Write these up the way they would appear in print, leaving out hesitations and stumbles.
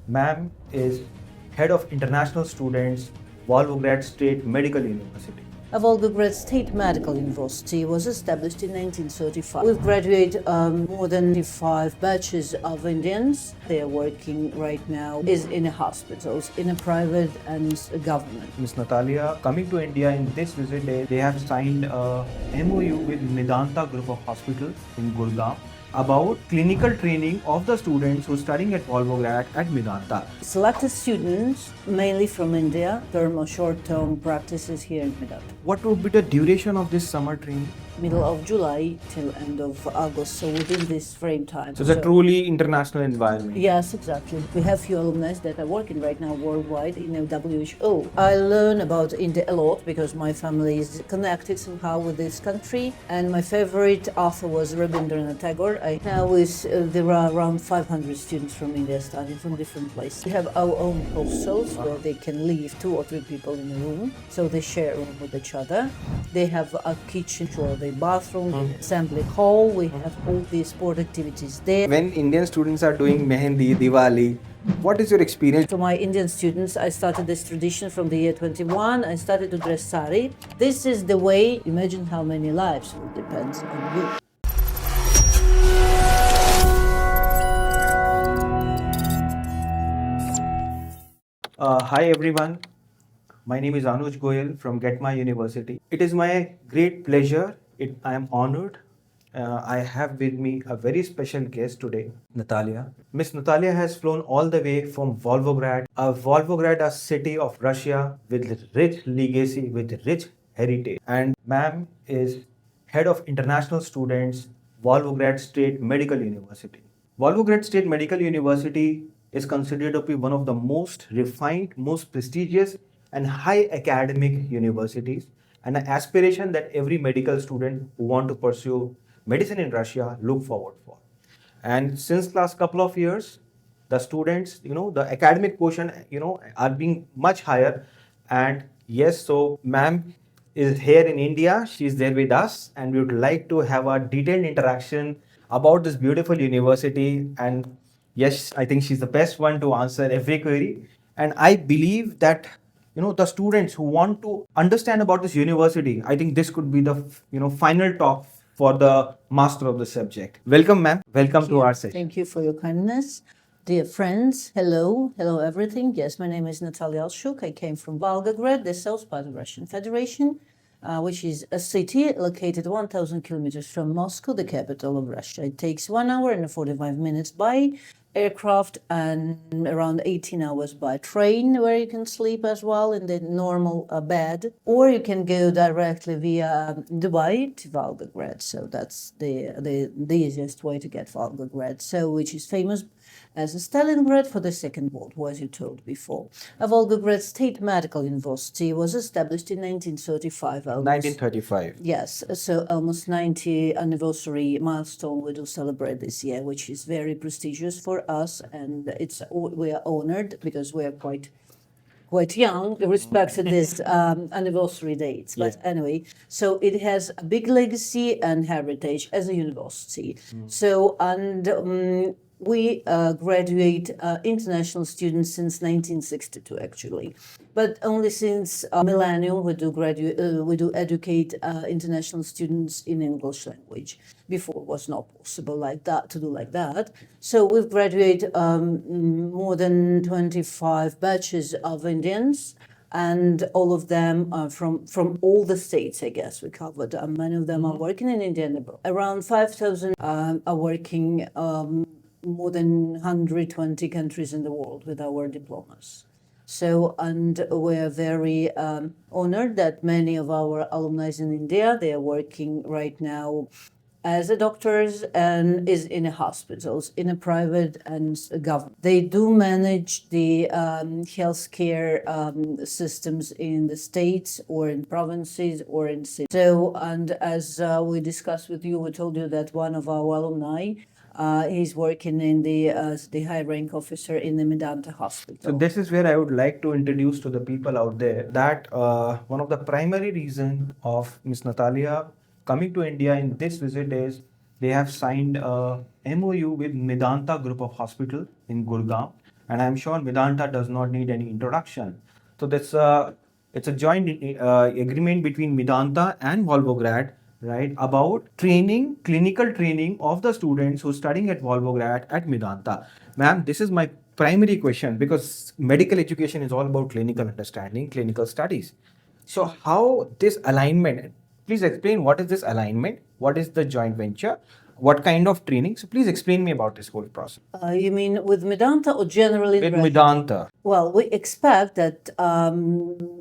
Ma'am is Head of International Students, Volgograd State Medical University. Volgograd State Medical University was established in 1935. We've graduated more than 55 batches of Indians. They are working right now is in hospitals, in a private and government. Miss Natalia, coming to India in this visit, they have signed a MOU with Medanta group of hospitals in Gurgaon about clinical training of the students who are studying at Volgograd at Medanta. Selected students, mainly from India, term or short-term practices here in Medanta. What would be the duration of this summer training? Middle of July till end of August, so within this frame time. So it's a truly international environment. Yes, exactly. We have few alumni that are working right now worldwide in the WHO. I learn about India a lot because my family is connected somehow with this country, and my favorite author was Rabindranath Tagore. There are around 500 students from India studying from different places. We have our own hostels where they can live 2 or 3 people in a room, so they share a room with each other. They have a kitchen for the bathroom, assembly hall. We have all these sport activities there. When Indian students are doing Mehendi, Diwali, what is your experience? To my Indian students, I started this tradition from the year 21. I started to dress sari. This is the way. Imagine how many lives will depend on you. Hi everyone, my name is Anuj Goyal from Get My University. It is my great pleasure. I am honored. I have with me a very special guest today, Natalia. Miss Natalia has flown all the way from Volgograd, a city of Russia with rich legacy, with rich heritage. And ma'am is Head of International Students, Volgograd State Medical University. Volgograd State Medical University is considered to be one of the most refined, most prestigious and high academic universities, and an aspiration that every medical student who want to pursue medicine in Russia look forward for. And since last couple of years, the students, the academic portion, are being much higher. And yes, so ma'am is here in India. She's there with us, and we would like to have a detailed interaction about this beautiful university. And yes, I think she's the best one to answer every query. And I believe that the students who want to understand about this university, I think this could be the final talk for the master of the subject. Welcome, ma'am. Welcome to our session. Thank you for your kindness. Dear friends, hello everything. Yes, my name is Natalia Alshuk. I came from Volgograd, the south part of Russian Federation, which is a city located 1,000 kilometers from Moscow, the capital of Russia. It takes 1 hour and 45 minutes by aircraft and around 18 hours by train, where you can sleep as well in the normal bed, or you can go directly via Dubai to Volgograd. So that's the easiest way to get Volgograd, so which is famous as Stalingrad for the Second World War, as you told before. Volgograd State Medical University was established in 1935. 1935. Yes, so almost 90 anniversary milestone we do celebrate this year, which is very prestigious for us, and we are honored because we are quite young with respect to this anniversary dates. But anyway, so it has a big legacy and heritage as a university. So, and we graduate international students since 1962, actually, but only since millennium we do educate international students in English language. Before it was not possible like that to do like that. So we've graduated more than 25 batches of Indians, and all of them are from all the states, I guess we covered. Many of them are working in India and abroad. Around 5,000 are working. More than 120 countries in the world with our diplomas. So, and we're very honored that many of our alumni in India, they are working right now as a doctors and is in a hospitals, in a private and government. They do manage the healthcare systems in the states or in provinces or in cities. So, and as we discussed with you, we told you that one of our alumni he's working in the high rank officer in the Medanta hospital. So this is where I would like to introduce to the people out there that one of the primary reasons of Miss Natalia coming to India in this visit is they have signed a MOU with Medanta group of hospitals in Gurgaon, and I'm sure Medanta does not need any introduction. So that's it's a joint agreement between Medanta and Volgograd, right, about training, clinical training of the students who are studying at Volgograd at Medanta. Ma'am, this is my primary question because medical education is all about clinical understanding, clinical studies. So how this alignment, please explain what is this alignment, what is the joint venture, what kind of training. So please explain me about this whole process. You mean with Medanta or generally in With Russia? Medanta. Well, we expect that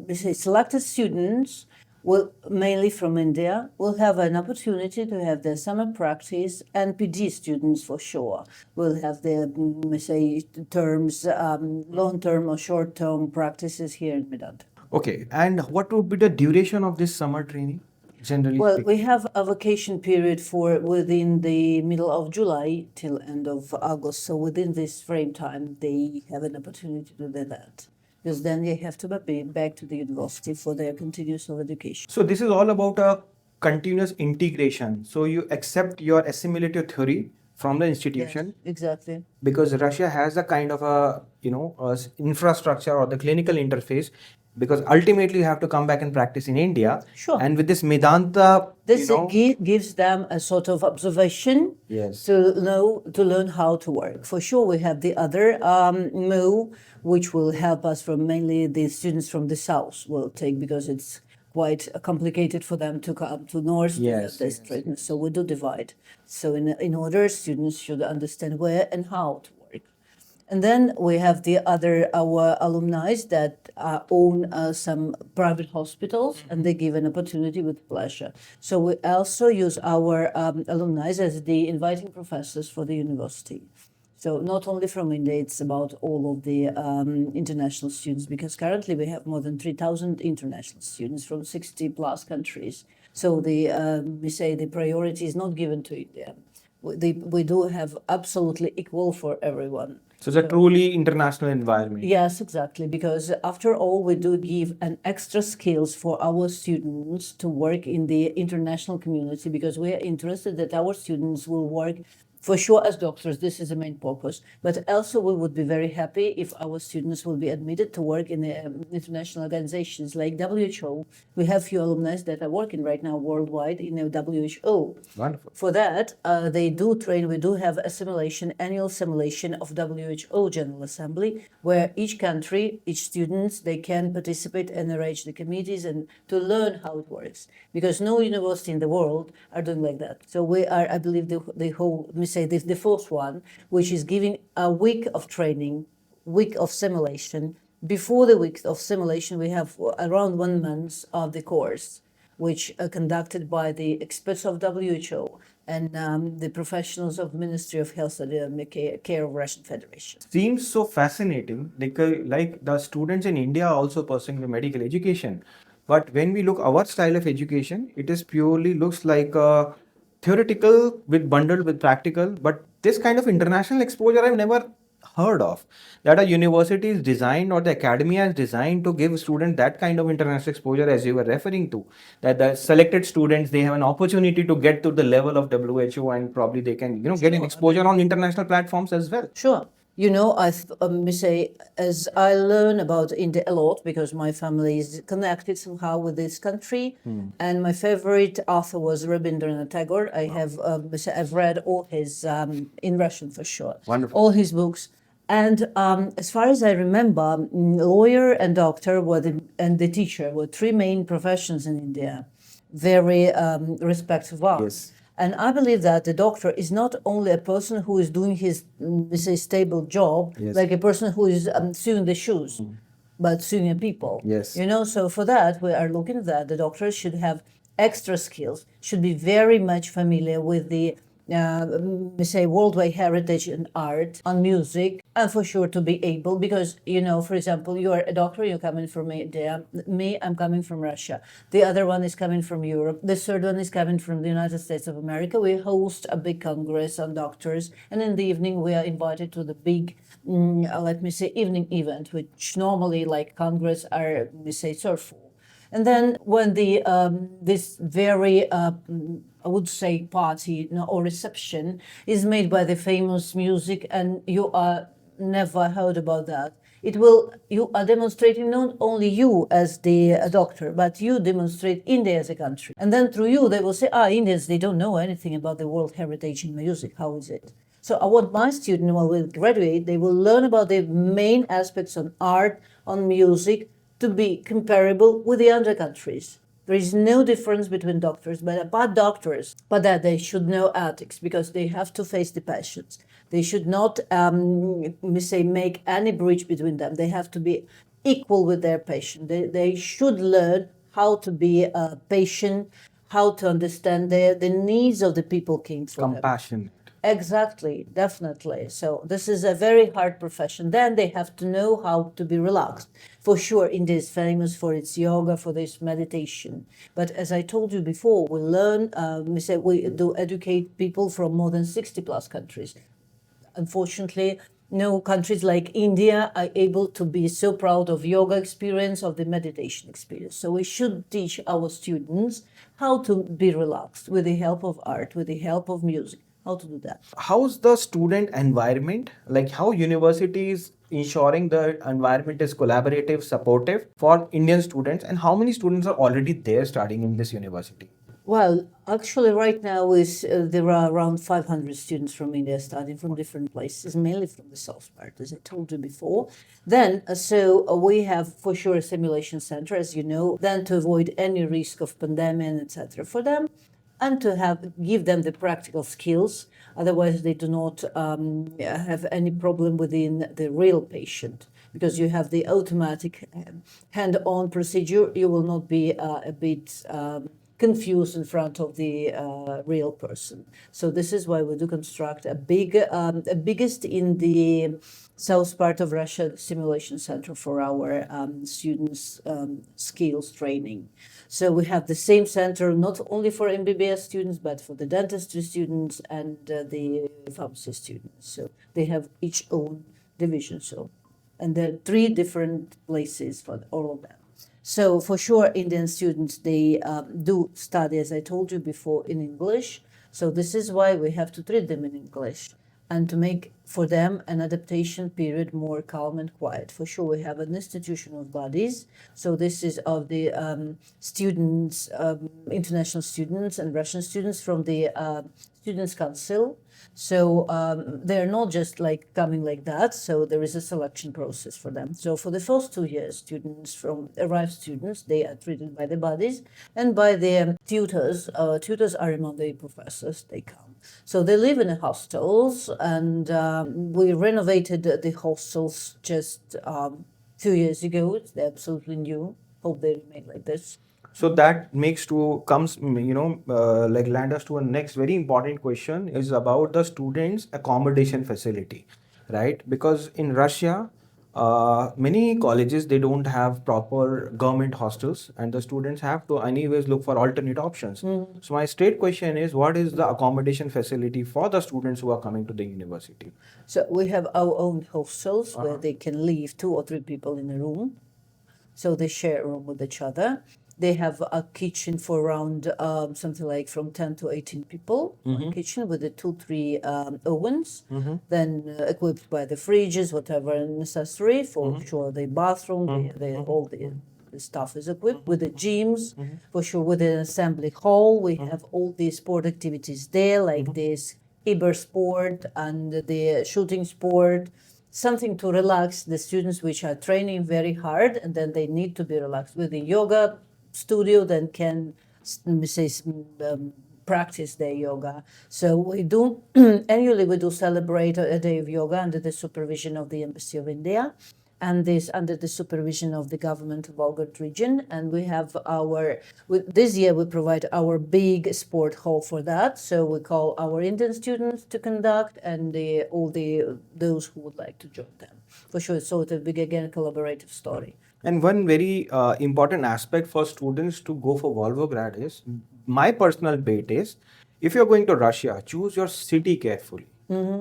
we say selected students will mainly from India will have an opportunity to have their summer practice, and PD students for sure will have their we say terms long-term or short-term practices here in Medanta. Okay, and what would be the duration of this summer training, generally Well, speaking? we have a vacation period for within the middle of July till end of August. So within this frame time, they have an opportunity to do that. Because then they have to be back to the university for their continuous education. So this is all about a continuous integration. So you accept your assimilative theory from the institution Exactly. because Russia has a kind of a infrastructure or the clinical interface because ultimately you have to come back and practice in India. Sure. And with this Medanta, This gives them a sort of observation yes, to learn how to work. For sure, we have the other move, which will help us from mainly the students from the south will take because it's quite complicated for them to come to north to Yes, have this yes, treatment. So we do divide. So in order, students should understand where and how to work. And then we have the other our alumni that own some private hospitals, and they give an opportunity with pleasure. So we also use our alumni as the inviting professors for the university. So not only from India, it's about all of the international students because currently we have more than 3,000 international students from 60 plus countries. So we say the priority is not given to India. We do have absolutely equal for everyone. so it's a truly international environment. Yes, exactly. Because after all, we do give an extra skills for our students to work in the international community because we are interested that our students will work for sure as doctors. This is the main purpose. But also, we would be very happy if our students will be admitted to work in the international organizations like WHO. We have few alumni that are working right now worldwide in the WHO. Wonderful. For that, they do train. We do have a simulation, annual simulation of WHO General Assembly, where each country, each students, they can participate and arrange the committees and to learn how it works. Because no university in the world are doing like that. So we are, I believe, the whole, let me say, the fourth one, which is giving a week of training, week of simulation. Before the week of simulation, we have around 1 month of the course, which are conducted by the experts of WHO and the professionals of Ministry of Health and Care of Russian Federation. Seems so fascinating. Like the students in India are also pursuing the medical education. But when we look our style of education, it is purely looks like theoretical with bundled with practical. But this kind of international exposure I've never heard of. That a university is designed or the academia is designed to give students that kind of international exposure as you were referring to. That the selected students they have an opportunity to get to the level of WHO and probably they can get an exposure on international platforms as well. Sure. You know, say, as I learn about India a lot because my family is connected somehow with this country, and my favorite author was Rabindranath Tagore. I have, I've read all his in Russian for sure, Wonderful. all his books. And as far as I remember, lawyer and doctor and the teacher were three main professions in India, very respected ones. Yes. And I believe that the doctor is not only a person who is doing his, say, stable job, Yes. like a person who is sewing the shoes, but sewing people. Yes. You know, so for that, we are looking at that. The doctor should have extra skills, should be very much familiar with the, say, worldwide heritage and art, on music, and for sure to be able, because, you know, for example, you are a doctor, you're coming from India, me, I'm coming from Russia, the other one is coming from Europe, the third one is coming from the United States of America. We host a big congress on doctors, and in the evening we are invited to the big, let me say, evening event, which normally, like congress, are, let me say, so full. And then when the this very I would say party or reception is made by the famous music, and you are never heard about that. It will, you are demonstrating not only you as the doctor, but you demonstrate India as a country. And then through you, they will say, Indians, they don't know anything about the World Heritage in music. How is it? So I want my student, when they graduate, they will learn about the main aspects on art, on music, to be comparable with the other countries. There is no difference between doctors, but doctors, but that they should know ethics because they have to face the patients. They should not, make any breach between them. They have to be equal with their patient. They should learn how to be a patient, how to understand the needs of the people came for them. Compassionate. Exactly, definitely. So this is a very hard profession. Then they have to know how to be relaxed. For sure, India is famous for its yoga, for this meditation. But as I told you before, we learn, we do educate people from more than 60 plus countries. Unfortunately, no countries like India are able to be so proud of yoga experience, of the meditation experience. So we should teach our students how to be relaxed with the help of art, with the help of music. How to do that? How's the student environment? Like how universities ensuring the environment is collaborative, supportive for Indian students, and how many students are already there studying in this university? Well, actually, right now there are around 500 students from India studying from different places, mainly from the south part, as I told you before. Then, we have for sure a simulation center, as you know, then to avoid any risk of pandemic, etc. for them, and to give them the practical skills. Otherwise, they do not have any problem within the real patient. Because you have the automatic hand-on procedure, you will not be a bit confused in front of the real person. So this is why we do construct a biggest in the south part of Russia simulation center for our students' skills training. So we have the same center not only for MBBS students, but for the dentistry students and the pharmacy students. So they have each own division. So, and there are 3 different places for all of them. So for sure, Indian students, they do study, as I told you before, in English. So this is why we have to treat them in English and to make for them an adaptation period more calm and quiet. For sure, we have an institution of bodies. So this is of the students, international students and Russian students from the Students' Council. So they're not just like coming like that. So there is a selection process for them. So for the first 2 years, arrived students, they are treated by the bodies and by the tutors. Tutors are among the professors. They come. So they live in the hostels, and we renovated the hostels just a few years ago. They're absolutely new. Hope they remain like this. So that land us to a next very important question is about the students' accommodation facility, right? Because in Russia, many colleges they don't have proper government hostels, and the students have to anyways look for alternate options. So my straight question is, what is the accommodation facility for the students who are coming to the university? So we have our own hostels where they can live 2 or 3 people in a room. So they share a room with each other. They have a kitchen for around something like from 10 to 18 people. One kitchen with the 2-3 ovens, then equipped by the fridges, whatever necessary for sure. The bathroom, all the stuff is equipped with the gyms, for sure. With the assembly hall, we have all the sport activities there, like this Iber sport and the shooting sport. Something to relax the students which are training very hard, and then they need to be relaxed with the yoga studio, then can practice their yoga. So we do annually we do celebrate a day of yoga under the supervision of the Embassy of India, and this under the supervision of the government of Volgograd region. And we have this year we provide our big sport hall for that. So we call our Indian students to conduct, and those who would like to join them. For sure, it's sort of big, again, collaborative story. And one very important aspect for students to go for Volgograd is, my personal bet is, if you're going to Russia, choose your city carefully.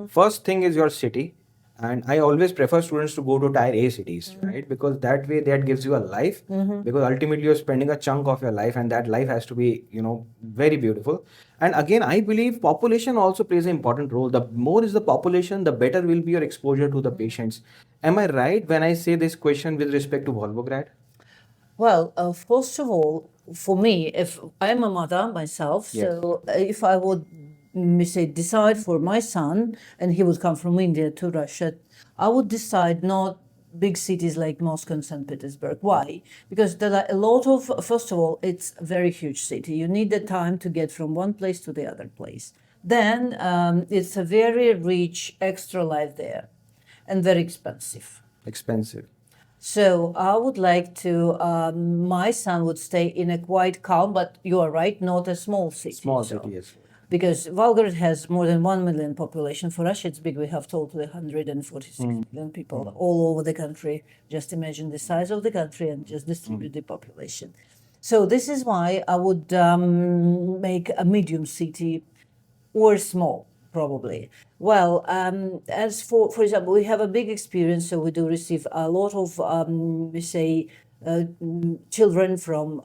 First thing is your city, And I always prefer students to go to tier A cities, right? Because that way that gives you a life. Because ultimately you're spending a chunk of your life, and that life has to be, very beautiful. And again, I believe population also plays an important role. The more is the population, the better will be your exposure to the patients. Am I right when I say this question with respect to Volgograd? Well, first of all, for me, if I'm a mother myself, Yes. so if I would say decide for my son and he would come from India to Russia, I would decide not big cities like Moscow and St. Petersburg. Why? Because there are a lot of, first of all, it's a very huge city. You need the time to get from one place to the other place. Then it's a very rich extra life there and very expensive. Expensive. So I would like to, my son would stay in a quite calm, but you are right, not a small city. Small so- city, yes. Because Volgograd has more than 1 million population. For Russia, it's big. We have totally 146 million people all over the country. Just imagine the size of the country and just distribute the population. So this is why I would make a medium city or small, probably. Well, as for example, we have a big experience, so we do receive a lot of, we say, children from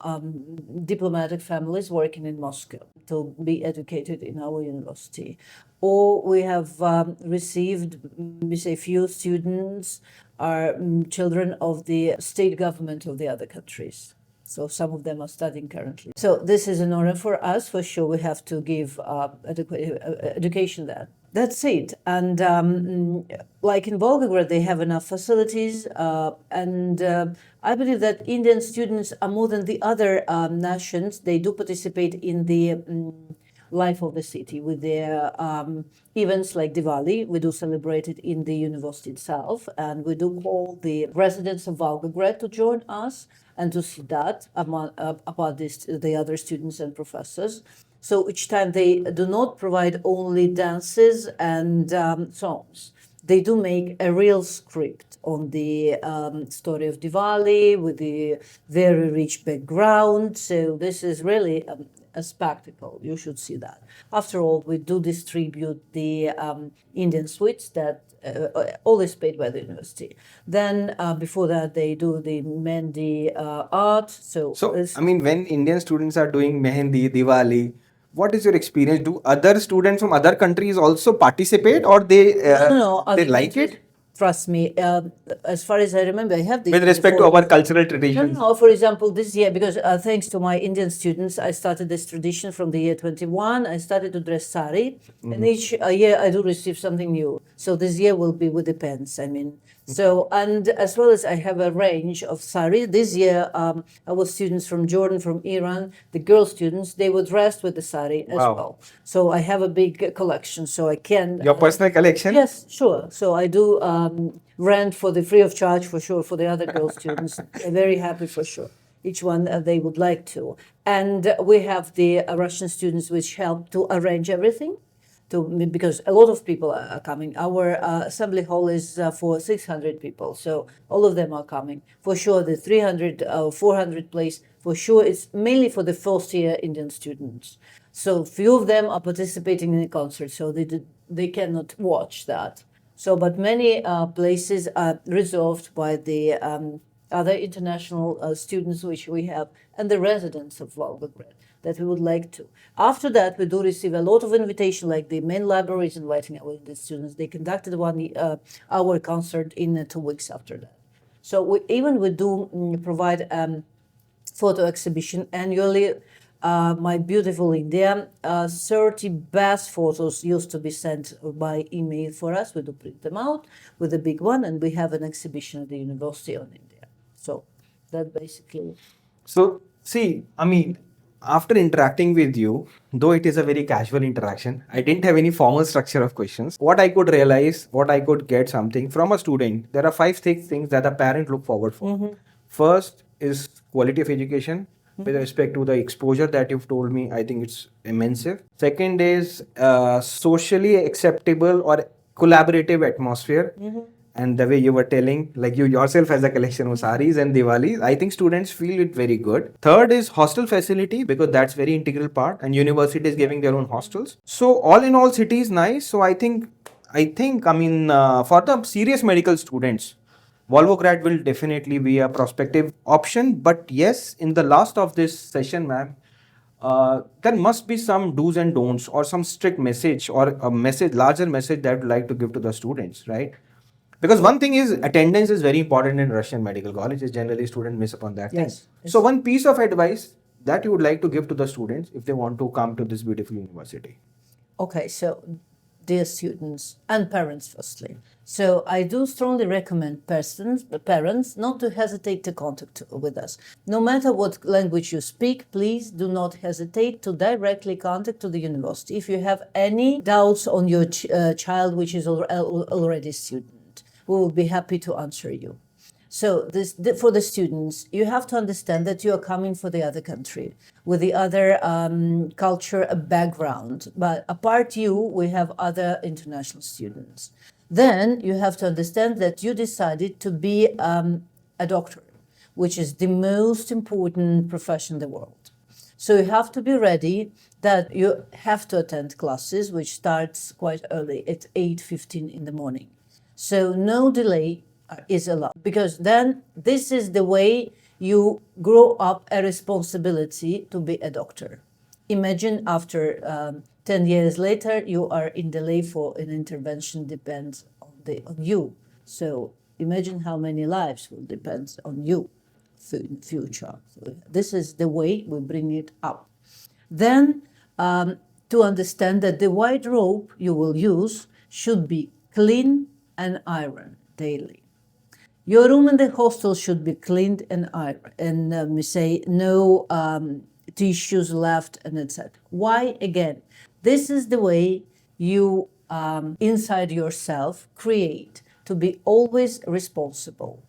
diplomatic families working in Moscow to be educated in our university. Or we have received, we say, few students are children of the state government of the other countries. So some of them are studying currently. So this is an honor for us. For sure, we have to give education there. That's it. And like in Volgograd, they have enough facilities. And I believe that Indian students are more than the other nations. They do participate in the life of the city with their events like Diwali. We do celebrate it in the university itself. And we do call the residents of Volgograd to join us and to see that about the other students and professors. So each time they do not provide only dances and songs. They do make a real script on the story of Diwali with the very rich background. So this is really a spectacle. You should see that. After all, we do distribute the Indian sweets that all is paid by the university. Then before that, they do the Mehndi art. So I mean, when Indian students are doing Mehendi, Diwali, what is your experience? Do other students from other countries also participate, or they no, they other like countries- it Trust me, as far as I remember, I have the with respect to our cultural traditions? No, for example, this year, because thanks to my Indian students, I started this tradition from the year 21. I started to dress sari, and each year I do receive something new. So this year will be with the pants, I mean. So, and as well as I have a range of sari. This year, our students from Jordan, from Iran, the girl students, they were dressed with the sari as Wow. well. So I have a big collection, so I can. Your personal collection? Yes, sure. So I do rent for the free of charge for sure for the other girl students. They're very happy for sure. Each one they would like to. And we have the Russian students which help to arrange everything. Because a lot of people are coming. Our assembly hall is for 600 people, so all of them are coming. For sure, the 300, 400 place, for sure, it's mainly for the first year Indian students. So few of them are participating in the concert, so they cannot watch that. So, but many places are reserved by the other international students which we have and the residents of Volgograd that we would like to. After that, we do receive a lot of invitation, like the main library is inviting our Indian students. They conducted one hour concert in 2 weeks after that. So we do provide photo exhibition annually. My beautiful India, 30 best photos used to be sent by email for us. We do print them out with a big one, and we have an exhibition at the University on India. So that basically. So, see, I mean, after interacting with you, though it is a very casual interaction, I didn't have any formal structure of questions. What I could realize, what I could get something from a student, there are 5 6 things that a parent look forward for. First is quality of education. With respect to the exposure that you've told me, I think it's immense. Second is socially acceptable or collaborative atmosphere. And the way you were telling, like you yourself has a collection of saris and Diwali, I think students feel it very good. Third is hostel facility, because that's very integral part, and university is giving their own hostels. So all in all, city is nice. So I think I think, for the serious medical students, Volgograd will definitely be a prospective option. But yes, in the last of this session, ma'am, there must be some do's and don'ts or some strict message or a message, larger message that would like to give to the students, right? Because one thing is attendance is very important in Russian medical colleges. Generally, students miss upon that thing. Yes. So, one piece of advice that you would like to give to the students if they want to come to this beautiful university. Okay, so dear students and parents, firstly. So I do strongly recommend parents not to hesitate to contact with us. No matter what language you speak, please do not hesitate to directly contact to the university. If you have any doubts on your child which is already a student, we will be happy to answer you. So for the students, you have to understand that you are coming for the other country with the other culture background. But apart you, we have other international students. Then you have to understand that you decided to be a doctor, which is the most important profession in the world. So you have to be ready that you have to attend classes, which starts quite early at 8:15 in the morning. So no delay is allowed, because then this is the way you grow up a responsibility to be a doctor. Imagine after 10 years later, you are in delay for an intervention depends on you. So imagine how many lives will depend on you in future. So this is the way we bring it up. Then to understand that the white robe you will use should be clean and ironed daily. Your room in the hostel should be cleaned and ironed, and we say no tissues left, and etc. Why? Again, this is the way you inside yourself create to be always responsible.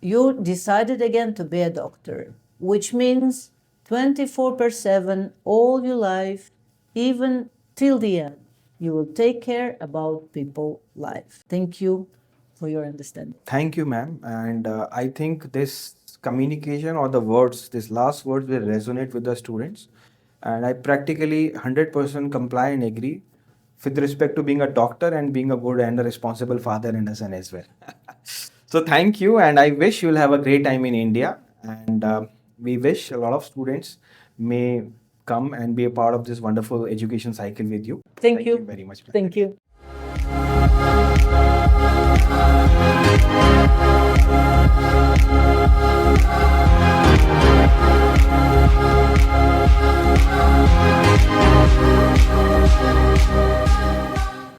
You decided again to be a doctor, which means 24/7 all your life, even till the end, you will take care about people's life. Thank you for your understanding. Thank you, ma'am. And I think this communication or the words, these last words will resonate with the students. And I practically 100% comply and agree with respect to being a doctor and being a good and a responsible father and a son as well. So thank you. And I wish you'll have a great time in India. And we wish a lot of students may come and be a part of this wonderful education cycle with you. Thank you very much. Thank you.